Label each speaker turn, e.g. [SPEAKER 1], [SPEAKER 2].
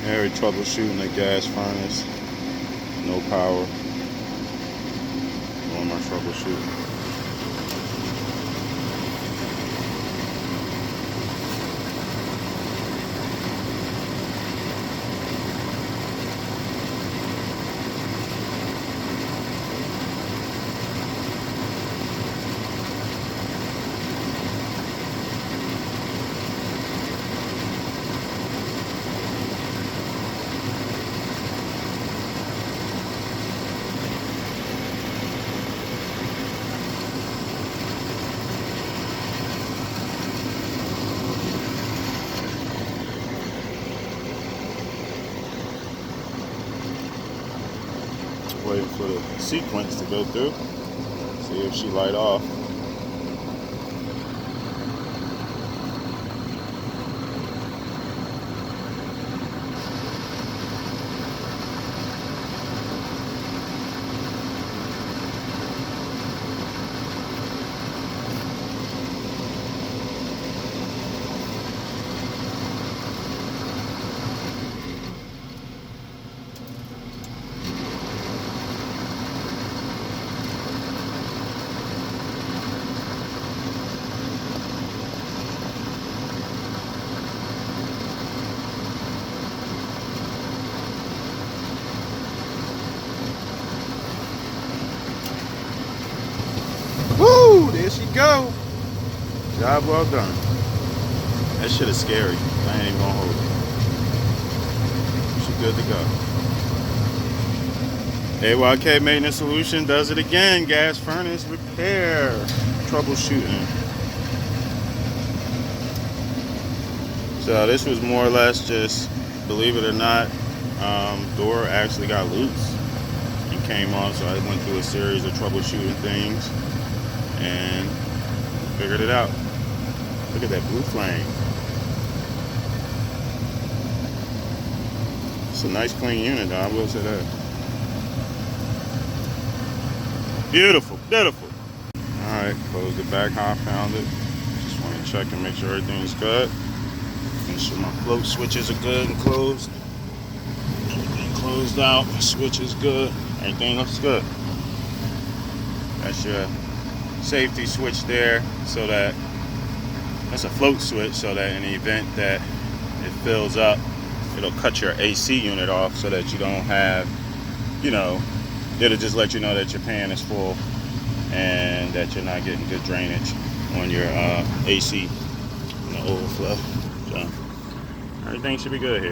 [SPEAKER 1] Harry troubleshooting the gas furnace. No power. Doing my troubleshooting. Waiting for the sequence to go through. See if she light off. Woo! There she go. Job well done. That shit is scary. I ain't even gonna hold it. She good to go. AYK Maintenance Solution does it again. Gas furnace repair. Troubleshooting. So this was more or less just, believe it or not, door actually got loose and came on. So I went through a series of troubleshooting things and figured it out. Look at that blue flame. It's a nice clean unit, though, I will say that. Beautiful, beautiful. Alright, closed it back how I found it. Just want to check and make sure everything's good. Make sure my float switches are good and closed. Everything closed out, my switch is good. Everything looks good. That's your safety switch there, so that that's a float switch, so that in the event that it fills up, it'll cut your AC unit off so that you don't have, you know, it'll just let you know that your pan is full and that you're not getting good drainage on your AC, overflow. So everything should be good here.